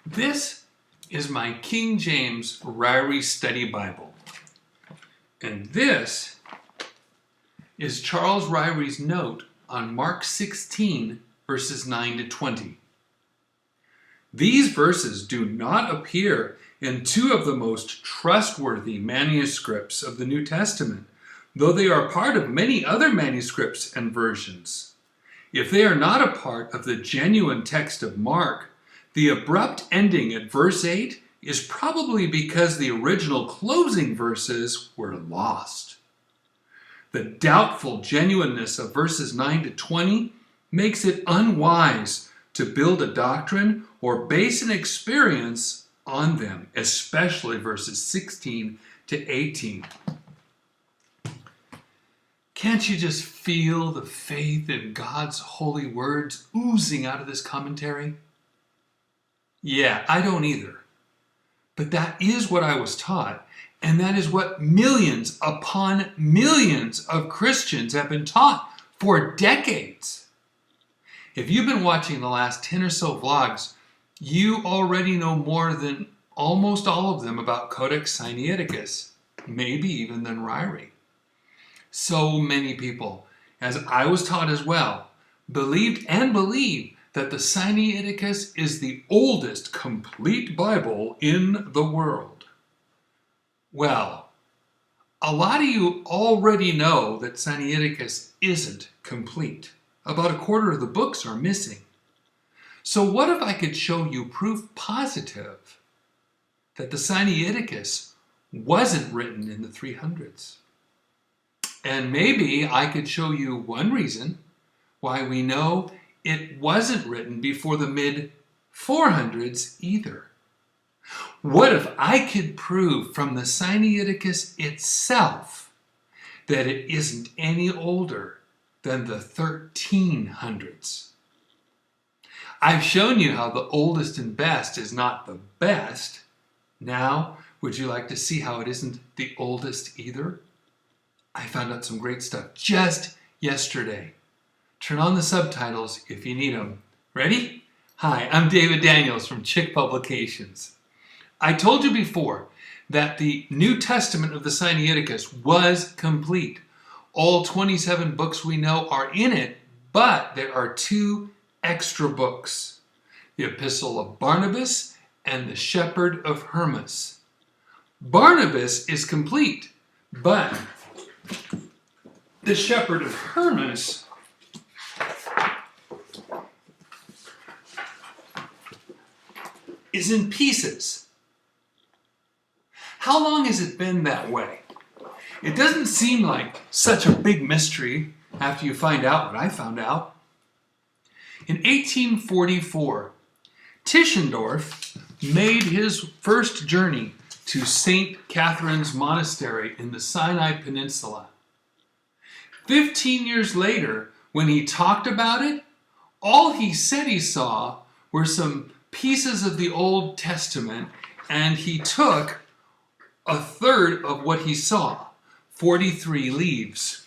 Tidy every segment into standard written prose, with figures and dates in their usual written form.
This is my King James Ryrie Study Bible. And this is Charles Ryrie's note on Mark 16, verses 9 to 20. These verses do not appear in two of the most trustworthy manuscripts of the New Testament, though they are part of many other manuscripts and versions. If they are not a part of the genuine text of Mark, the abrupt ending at verse 8 is probably because the original closing verses were lost. The doubtful genuineness of verses 9 to 20 makes it unwise to build a doctrine or base an experience on them, especially verses 16 to 18. Can't you just feel the faith in God's holy words oozing out of this commentary? Yeah, I don't either. But that is what I was taught, and that is what millions upon millions of Christians have been taught for decades. If you've been watching the last 10 or so vlogs, you already know more than almost all of them about Codex Sinaiticus, maybe even than Ryrie. So many people, as I was taught as well, believed and believe that the Sinaiticus is the oldest complete Bible in the world. Well, a lot of you already know that Sinaiticus isn't complete. About a quarter of the books are missing. So what if I could show you proof positive that the Sinaiticus wasn't written in the 300s? And maybe I could show you one reason why we know it wasn't written before the mid-400s either. What if I could prove from the Sinaiticus itself that it isn't any older than the 1300s? I've shown you how the oldest and best is not the best. Now, would you like to see how it isn't the oldest either? I found out some great stuff just yesterday. Turn on the subtitles if you need them. Ready? Hi, I'm David Daniels from Chick Publications. I told you before that the New Testament of the Sinaiticus was complete. All 27 books we know are in it, but there are two extra books. The Epistle of Barnabas and the Shepherd of Hermas. Barnabas is complete, but the Shepherd of Hermas is in pieces. How long has it been that way? It doesn't seem like such a big mystery after you find out what I found out. In 1844, Tischendorf made his first journey to St. Catherine's Monastery in the Sinai Peninsula. 15 years later, when he talked about it, all he said he saw were some pieces of the Old Testament, and he took a third of what he saw, 43 leaves.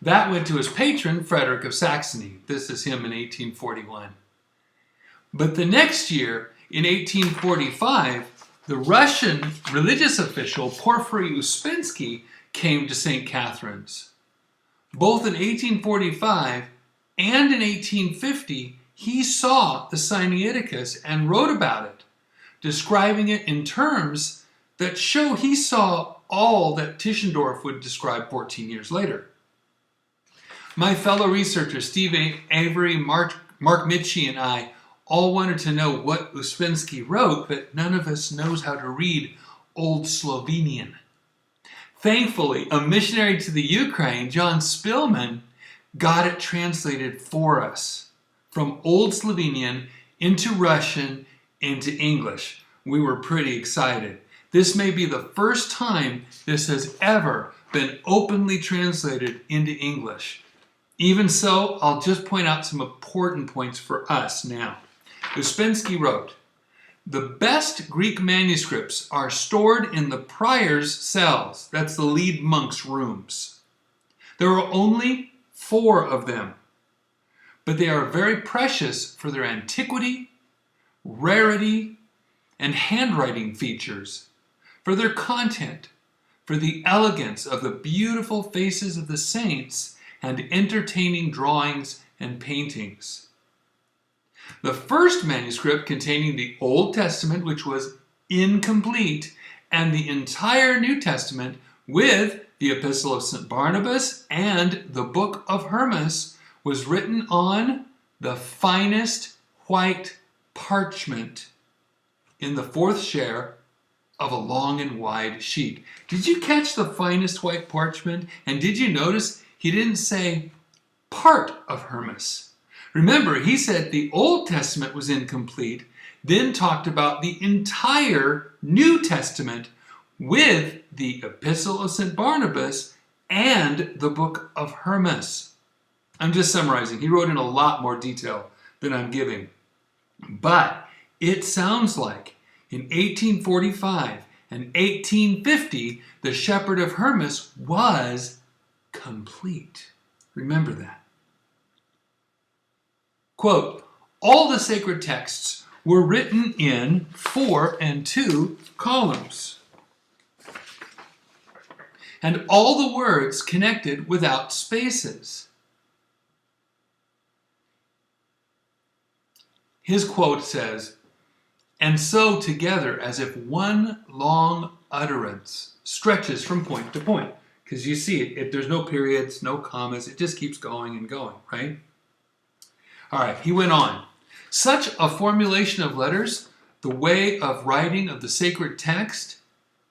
That went to his patron, Frederick of Saxony. This is him in 1841. But the next year, in 1845, the Russian religious official Porfiry Uspensky came to St. Catherine's. Both in 1845 and in 1850, he saw the Sinaiticus and wrote about it, describing it in terms that show he saw all that Tischendorf would describe 14 years later. My fellow researchers, Steve Avery, Mark Mitchie, and I all wanted to know what Uspensky wrote, but none of us knows how to read Old Slovenian. Thankfully, a missionary to the Ukraine, John Spillman, got it translated for us from Old Slovenian into Russian into English. We were pretty excited. This may be the first time this has ever been openly translated into English. Even so, I'll just point out some important points for us now. Uspensky wrote, "The best Greek manuscripts are stored in the prior's cells." That's the lead monk's rooms. There are only 4 of them. but they are very precious for their antiquity, rarity, and handwriting features, for their content, for the elegance of the beautiful faces of the saints and entertaining drawings and paintings. The first manuscript containing the Old Testament, which was incomplete, and the entire New Testament with the Epistle of St. Barnabas and the Book of Hermas, was written on the finest white parchment in the fourth share of a long and wide sheet. Did you catch the finest white parchment? And did you notice he didn't say part of Hermas? Remember, he said the Old Testament was incomplete, then talked about the entire New Testament with the Epistle of St. Barnabas and the Book of Hermas. I'm just summarizing. He wrote in a lot more detail than I'm giving. But it sounds like in 1845 and 1850, the Shepherd of Hermas was complete. Remember that. Quote, all the sacred texts were written in 4 and 2 columns, and all the words connected without spaces. His quote says, and so together as if one long utterance stretches from point to point. Because you see, there's no periods, no commas, it just keeps going and going, right? All right, he went on. Such a formulation of letters, the way of writing of the sacred text,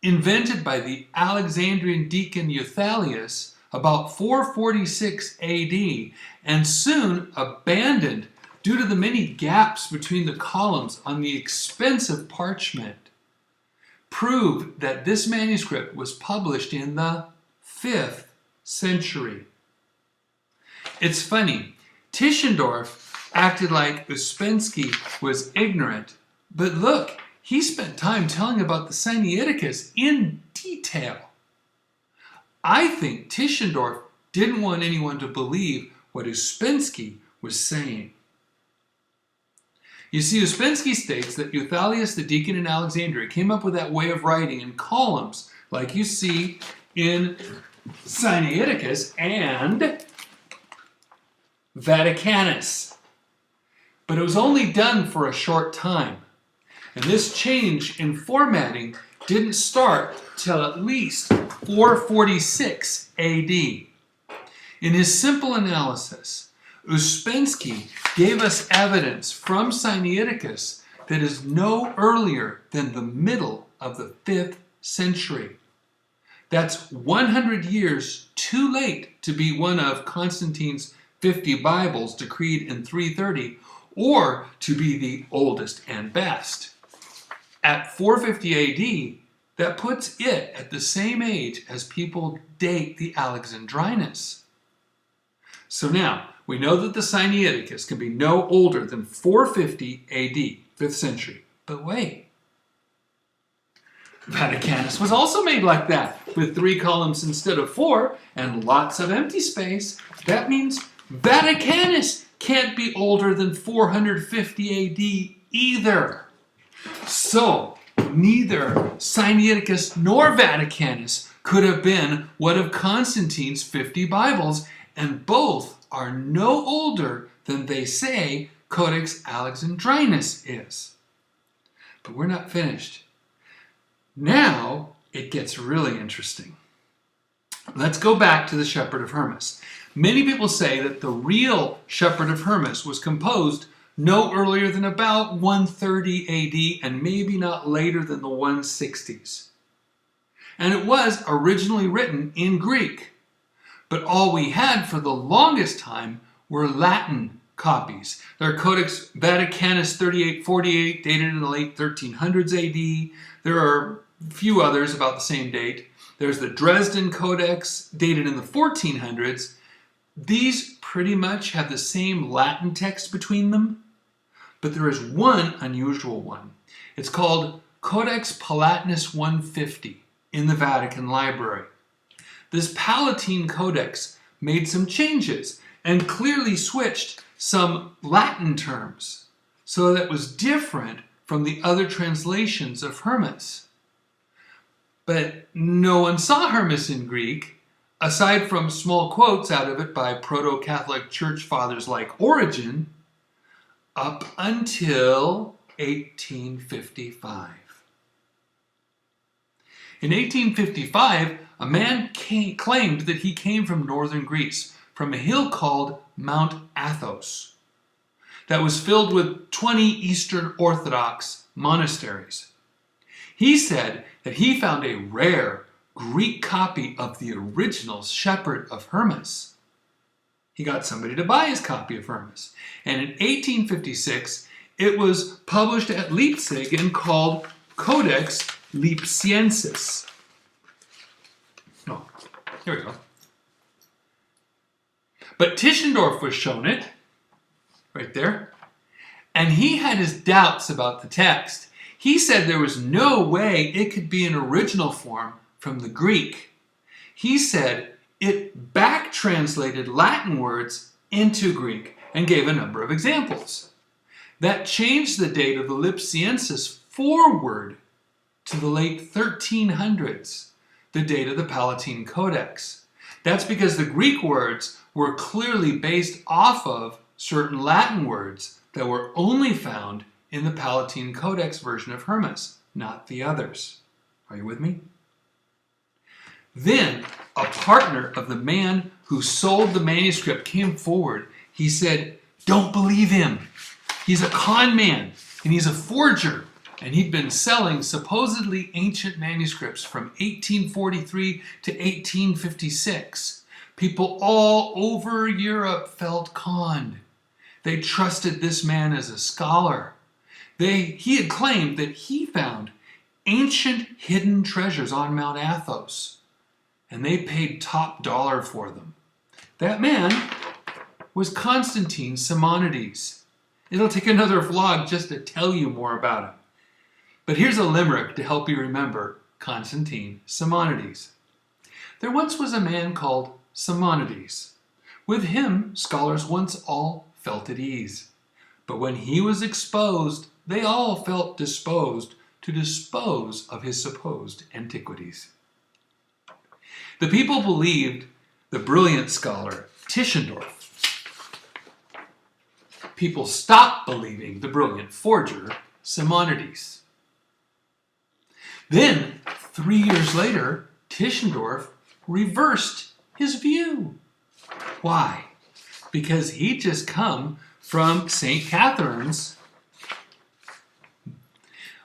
invented by the Alexandrian deacon Euthalius about 446 AD, and soon abandoned due to the many gaps between the columns on the expensive parchment, prove that this manuscript was published in the 5th century. It's funny, Tischendorf acted like Uspensky was ignorant, but look, he spent time telling about the Sinaiticus in detail. I think Tischendorf didn't want anyone to believe what Uspensky was saying. You see, Uspensky states that Euthalius the deacon in Alexandria came up with that way of writing in columns, like you see in Sinaiticus and Vaticanus. But it was only done for a short time. And this change in formatting didn't start till at least 446 AD. In his simple analysis, Uspensky gave us evidence from Sinaiticus that is no earlier than the middle of the 5th century. That's 100 years too late to be one of Constantine's 50 Bibles decreed in 330, or to be the oldest and best. At 450 AD, that puts it at the same age as people date the Alexandrinus. So now, we know that the Sinaiticus can be no older than 450 AD, 5th century. But wait, Vaticanus was also made like that, with 3 columns instead of 4, and lots of empty space. That means Vaticanus can't be older than 450 AD either. So, neither Sinaiticus nor Vaticanus could have been one of Constantine's 50 Bibles, and both are no older than they say Codex Alexandrinus is. But we're not finished. Now it gets really interesting. Let's go back to the Shepherd of Hermas. Many people say that the real Shepherd of Hermas was composed no earlier than about 130 AD and maybe not later than the 160s. And it was originally written in Greek. But all we had for the longest time were Latin copies. There are Codex Vaticanus 3848, dated in the late 1300s AD. There are a few others about the same date. There's the Dresden Codex, dated in the 1400s. These pretty much have the same Latin text between them, but there is one unusual one. It's called Codex Palatinus 150 in the Vatican Library. This Palatine Codex made some changes and clearly switched some Latin terms so that it was different from the other translations of Hermas. But no one saw Hermas in Greek, aside from small quotes out of it by proto-Catholic church fathers like Origen, up until 1855. In 1855, a man claimed that he came from northern Greece, from a hill called Mount Athos, that was filled with 20 Eastern Orthodox monasteries. He said that he found a rare Greek copy of the original Shepherd of Hermas. He got somebody to buy his copy of Hermas, and in 1856 it was published at Leipzig and called Codex Lipsiensis. Oh, here we go. But Tischendorf was shown it, right there, and he had his doubts about the text. He said there was no way it could be an original form from the Greek. He said it back-translated Latin words into Greek and gave a number of examples. That changed the date of the Lipsiensis forward to the late 1300s, the date of the Palatine Codex. That's because the Greek words were clearly based off of certain Latin words that were only found in the Palatine Codex version of Hermas, not the others. Are you with me? Then, a partner of the man who sold the manuscript came forward. He said, "Don't believe him. He's a con man, and he's a forger." And he'd been selling supposedly ancient manuscripts from 1843 to 1856. People all over Europe felt conned. They trusted this man as a scholar. He had claimed that he found ancient hidden treasures on Mount Athos, and they paid top dollar for them. That man was Constantine Simonides. It'll take another vlog just to tell you more about him. But here's a limerick to help you remember Constantine Simonides. There once was a man called Simonides. With him, scholars once all felt at ease. But when he was exposed, they all felt disposed to dispose of his supposed antiquities. The people believed the brilliant scholar Tischendorf. People stopped believing the brilliant forger Simonides. Then, 3 years later, Tischendorf reversed his view. Why? Because he'd just come from St. Catherine's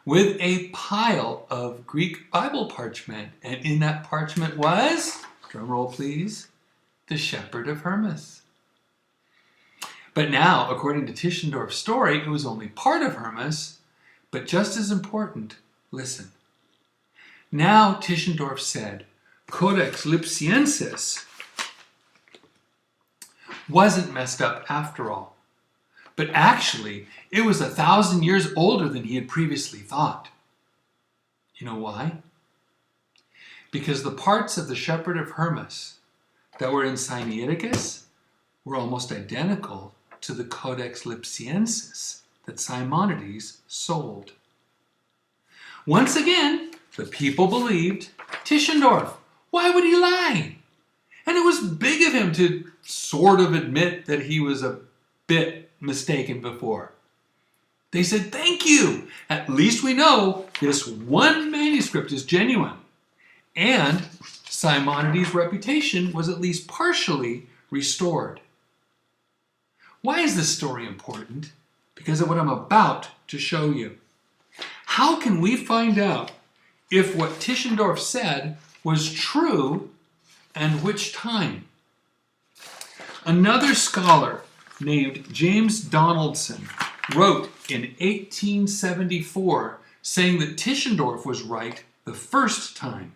with a pile of Greek Bible parchment. And in that parchment was, drum roll please, the Shepherd of Hermas. But now, according to Tischendorf's story, it was only part of Hermas, but just as important, listen. Now Tischendorf said Codex Lipsiensis wasn't messed up after all, but actually it was 1,000 years older than he had previously thought. You know why? Because the parts of the Shepherd of Hermas that were in Sinaiticus were almost identical to the Codex Lipsiensis that Simonides sold. Once again, the people believed Tischendorf. Why would he lie? And it was big of him to sort of admit that he was a bit mistaken before. They said, "Thank you. At least we know this one manuscript is genuine." And Simonides' reputation was at least partially restored. Why is this story important? Because of what I'm about to show you. How can we find out if what Tischendorf said was true and which time? Another scholar named James Donaldson wrote in 1874 saying that Tischendorf was right the first time.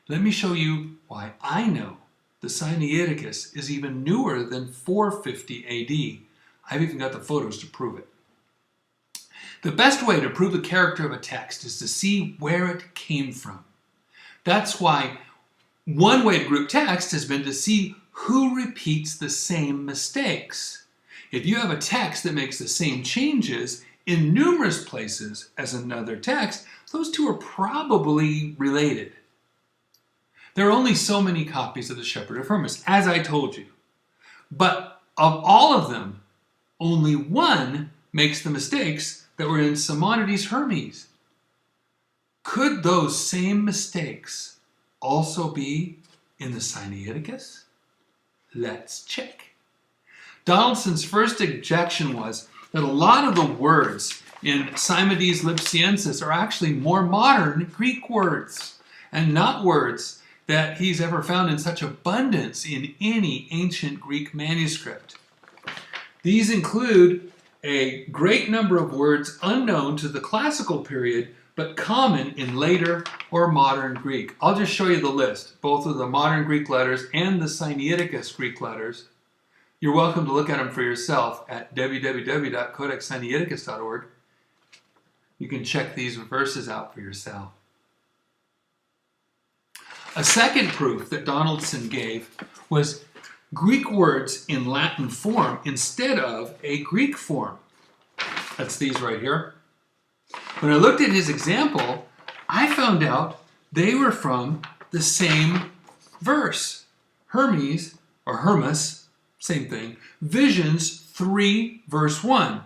Let me show you why I know the Sinaiticus is even newer than 450 AD. I've even got the photos to prove it. The best way to prove the character of a text is to see where it came from. That's why one way to group text has been to see who repeats the same mistakes. If you have a text that makes the same changes in numerous places as another text, those two are probably related. There are only so many copies of the Shepherd of Hermas, as I told you. But of all of them, only one makes the mistakes that were in Simonides Hermes. Could those same mistakes also be in the Sinaiticus? Let's check. Donaldson's first objection was that a lot of the words in Simonides Lipsiensis are actually more modern Greek words, and not words that he's ever found in such abundance in any ancient Greek manuscript. These include a great number of words unknown to the classical period, but common in later or modern Greek. I'll just show you the list, both of the modern Greek letters and the Sinaiticus Greek letters. You're welcome to look at them for yourself at www.codexsinaiticus.org. You can check these verses out for yourself. A second proof that Donaldson gave was Greek words in Latin form instead of a Greek form. That's these right here. When I looked at his example, I found out they were from the same verse. Hermes, or Hermas, same thing, Visions 3, verse 1.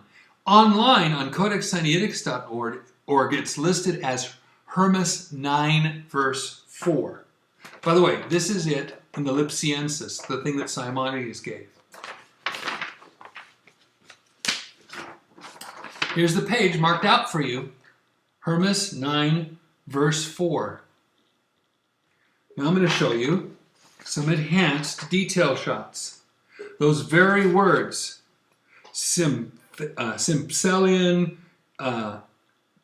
Online on codexsinaiticus.org, it's listed as Hermas 9, verse 4. By the way, this is it in the Lipsiensis, the thing that Simonides gave. Here's the page marked out for you, Hermas 9, verse 4. Now I'm going to show you some enhanced detail shots. Those very words, Sympselion,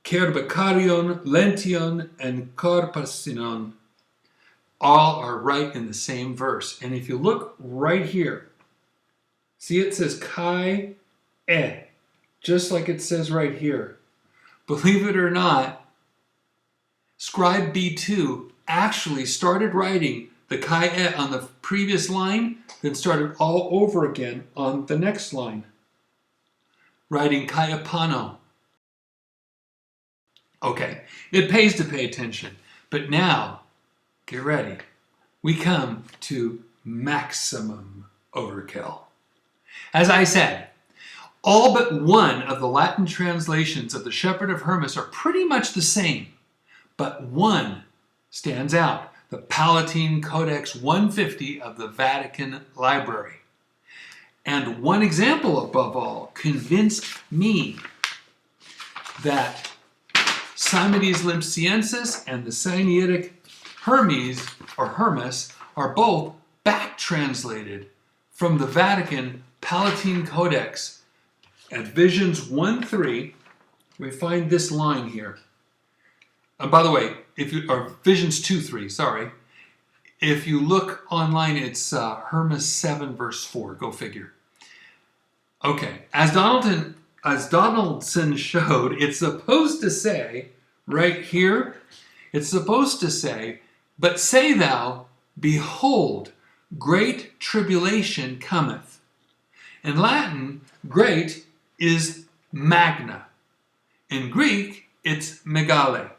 Kerbakarion, Lention, and Karpasinon, all are right in the same verse. And if you look right here, see it says Kai E, just like it says right here. Believe it or not, Scribe B2 actually started writing the Kai E on the previous line, then started all over again on the next line, writing Kai Pano. Okay, it pays to pay attention, but now, get ready. We come to maximum overkill. As I said, all but one of the Latin translations of the Shepherd of Hermas are pretty much the same, but one stands out, the Palatine Codex 150 of the Vatican Library. And one example above all convinced me that Simonides Lipsiensis and the Sinaitic Hermes or Hermas are both back translated from the Vatican Palatine Codex. At Visions 1:3, we find this line here. And by the way, or Visions 2:3, sorry. If you look online, it's Hermas 7, verse 4. Go figure. Okay, as Donaldson showed, it's supposed to say, right here, it's supposed to say, but say thou, behold, great tribulation cometh. In Latin, great is magna. In Greek, it's megale.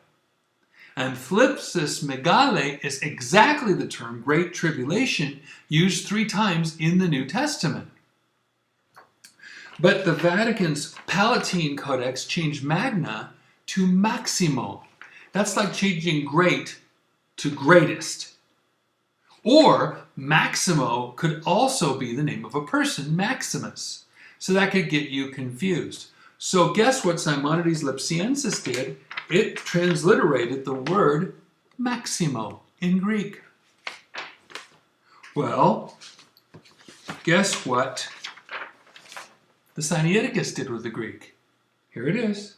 And thlipsis megale is exactly the term great tribulation used 3 times in the New Testament. But the Vatican's Palatine Codex changed magna to maximo. That's like changing great to greatest. Or Maximo could also be the name of a person, Maximus. So that could get you confused. So guess what Simonides Lipsiensis did? It transliterated the word Maximo in Greek. Well, guess what the Sinaiticus did with the Greek? Here it is.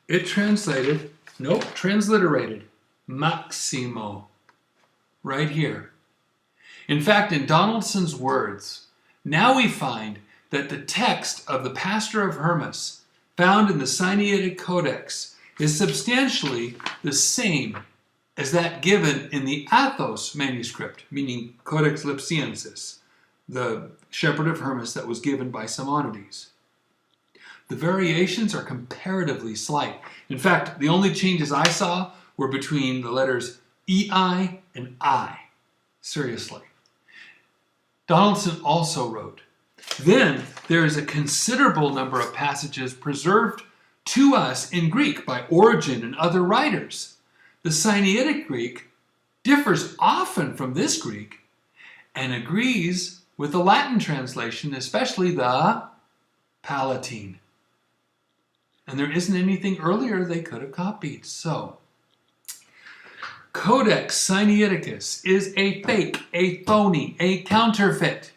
It transliterated Maximo right here. In fact, in Donaldson's words, now we find that the text of the Pastor of Hermas found in the Sinaitic Codex is substantially the same as that given in the Athos manuscript, meaning Codex Lipsiensis, the Shepherd of Hermas that was given by Simonides. The variations are comparatively slight. In fact, the only changes I saw were between the letters EI and I. Seriously. Donaldson also wrote, then there is a considerable number of passages preserved to us in Greek by Origen and other writers. The Sinaitic Greek differs often from this Greek and agrees with the Latin translation, especially the Palatine. And there isn't anything earlier they could have copied. So, Codex Sinaiticus is a fake, a phony, a counterfeit.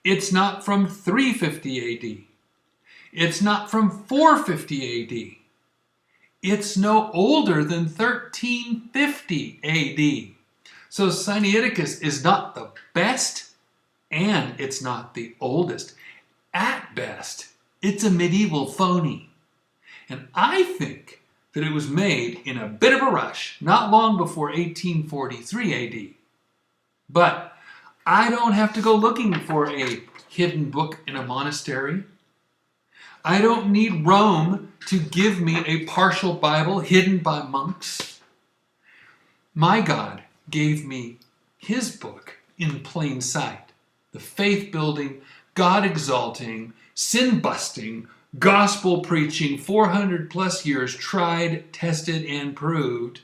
It's not from 350 AD. It's not from 450 AD. It's no older than 1350 AD. So Sinaiticus is not the best, and it's not the oldest. At best, it's a medieval phony. And I think that it was made in a bit of a rush, not long before 1843 AD. But I don't have to go looking for a hidden book in a monastery. I don't need Rome to give me a partial Bible hidden by monks. My God gave me his book in plain sight. The faith-building, God-exalting, sin-busting, gospel-preaching, 400 plus years tried, tested, and proved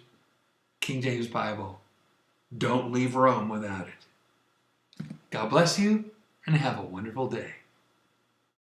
King James Bible. Don't leave Rome without it. God bless you and have a wonderful day.